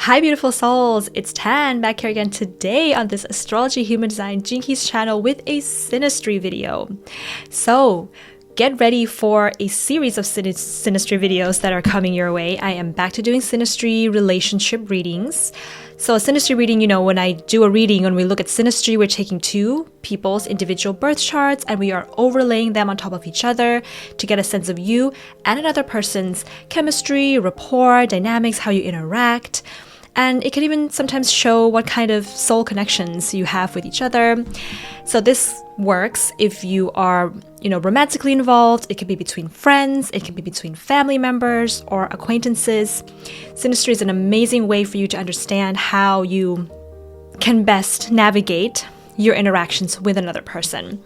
Hi beautiful souls, it's Tan back here again today on this Astrology Human Design Jinkies channel with a Synastry video. So get ready for a series of Synastry videos that are coming your way. I am back to doing Synastry relationship readings. So a Synastry reading, when I do a reading, when we look at Synastry, we're taking two people's individual birth charts and we are overlaying them on top of each other to get a sense of you and another person's chemistry, rapport, dynamics, how you interact. And it can even sometimes show what kind of soul connections you have with each other. So this works if you are, romantically involved. It can be between friends, it can be between family members or acquaintances. Synastry is an amazing way for you to understand how you can best navigate your interactions with another person.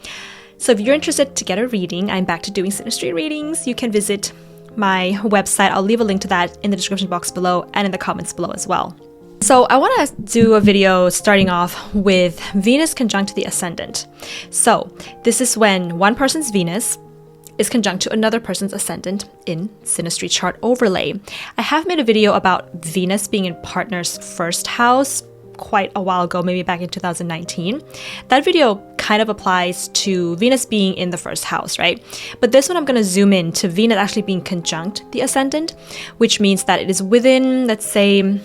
So if you're interested to get a reading, I'm back to doing Synastry readings. You can visit my website. I'll leave a link to that in the description box below and in the comments below as well. So I want to do a video starting off with Venus conjunct the Ascendant. So this is when one person's Venus is conjunct to another person's Ascendant in Synastry chart overlay. I have made a video about Venus being in partner's first house quite a while ago, maybe back in 2019. That video kind of applies to Venus being in the first house, right? But this one I'm going to zoom in to Venus actually being conjunct the Ascendant, which means that it is within, let's say,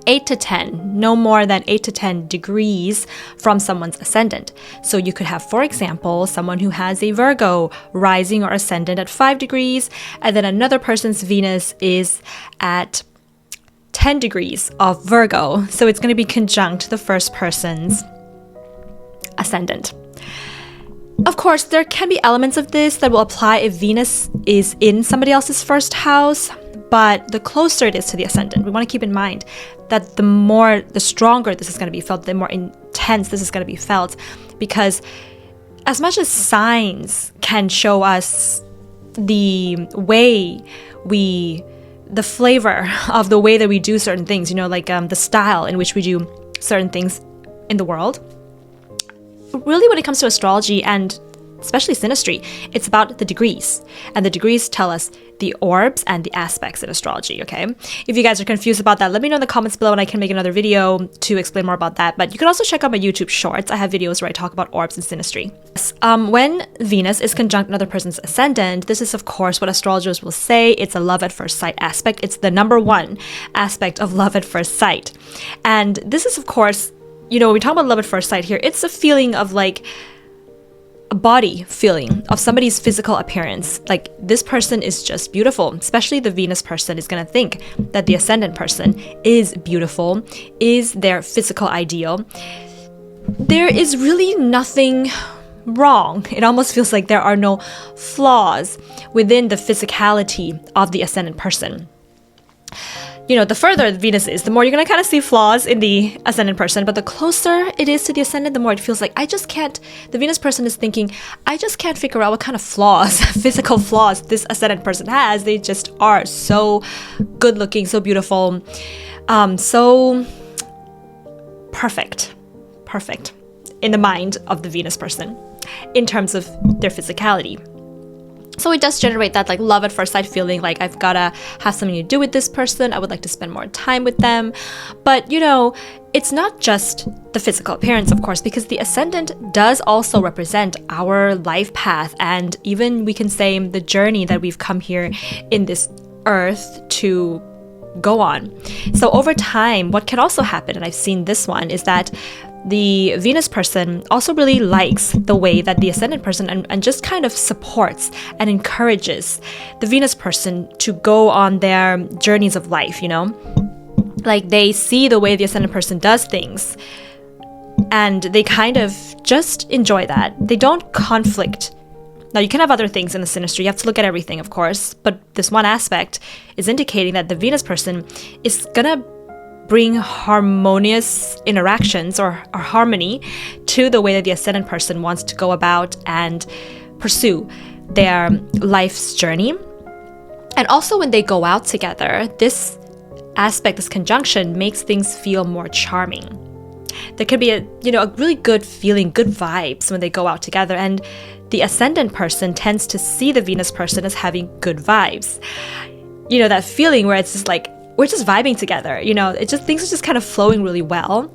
8 to 10, no more than 8 to 10 degrees from someone's Ascendant. So you could have, for example, someone who has a Virgo rising or Ascendant at 5 degrees, and then another person's Venus is at 10 degrees of Virgo. So it's going to be conjunct the first person's Ascendant. Of course, there can be elements of this that will apply if Venus is in somebody else's first house, but the closer it is to the Ascendant, we want to keep in mind that the stronger this is going to be felt, the more intense this is going to be felt, because as much as signs can show us the flavor of the way that we do certain things, the style in which we do certain things in the world. Really, when it comes to astrology and especially Synastry, it's about the degrees. And the degrees tell us the orbs and the aspects in astrology, okay? If you guys are confused about that, let me know in the comments below and I can make another video to explain more about that. But you can also check out my YouTube shorts. I have videos where I talk about orbs and Synastry. When Venus is conjunct another person's Ascendant, this is of course what astrologers will say. It's a love at first sight aspect. It's the number one aspect of love at first sight. And this is of course, when we talk about love at first sight here, it's a feeling of like a body feeling of somebody's physical appearance. Like this person is just beautiful. Especially the Venus person is going to think that the Ascendant person is beautiful, is their physical ideal. There is really nothing wrong. It almost feels like there are no flaws within the physicality of the Ascendant person. The further Venus is, the more you're going to kind of see flaws in the Ascendant person, but the closer it is to the Ascendant, the more it feels like the Venus person is thinking, I just can't figure out what kind of flaws, physical flaws this Ascendant person has. They just are so good looking, so beautiful, so perfect in the mind of the Venus person in terms of their physicality. So it does generate that love at first sight feeling, like I've gotta have something to do with this person. I would like to spend more time with them. But it's not just the physical appearance, of course, because the Ascendant does also represent our life path and even we can say the journey that we've come here in this earth to go on. So over time, what can also happen, and I've seen this one, is that the Venus person also really likes the way that the Ascendant person and just kind of supports and encourages the Venus person to go on their journeys of life, Like they see the way the Ascendant person does things and they kind of just enjoy that. They don't conflict. Now, you can have other things in the Synastry. You have to look at everything, of course, but this one aspect is indicating that the Venus person is gonna bring harmonious interactions or harmony to the way that the Ascendant person wants to go about and pursue their life's journey. And also when they go out together, this aspect, this conjunction makes things feel more charming. There could be a really good feeling, good vibes when they go out together. And the Ascendant person tends to see the Venus person as having good vibes. That feeling where it's just like we're just vibing together, you know, things are just kind of flowing really well.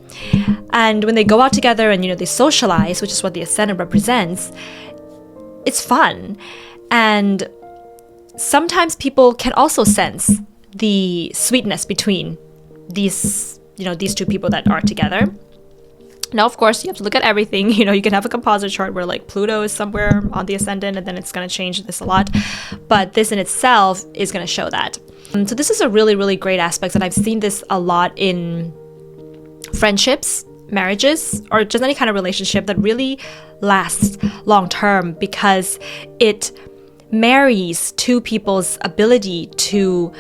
And when they go out together and, you know, they socialize, which is what the Ascendant represents, it's fun. And sometimes people can also sense the sweetness between these, you know, these two people that are together. Now, of course, you have to look at everything. You know, you can have a composite chart where like Pluto is somewhere on the Ascendant, and then it's going to change this a lot. But this in itself is going to show that. So this is a really, really great aspect, and I've seen this a lot in friendships, marriages, or just any kind of relationship that really lasts long term, because it marries two people's ability to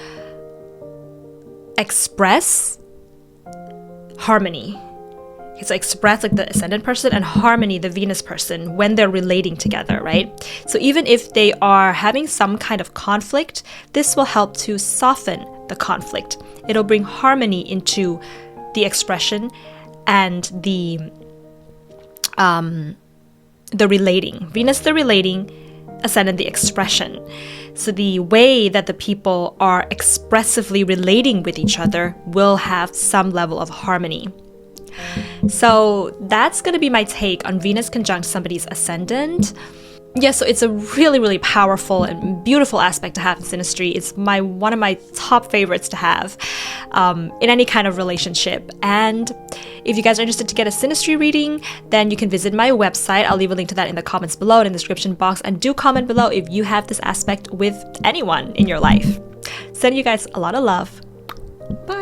express harmony. So express like the Ascendant person, and harmony, the Venus person, when they're relating together, right? So even if they are having some kind of conflict, this will help to soften the conflict. It'll bring harmony into the expression and the relating. Venus, the relating, Ascendant, the expression. So the way that the people are expressively relating with each other will have some level of harmony. So that's going to be my take on Venus conjunct somebody's Ascendant. Yeah, so it's a really, really powerful and beautiful aspect to have in Synastry. It's one of my top favorites to have in any kind of relationship. And if you guys are interested to get a Synastry reading, then you can visit my website. I'll leave a link to that in the comments below, in the description box. And do comment below if you have this aspect with anyone in your life. Sending you guys a lot of love. Bye.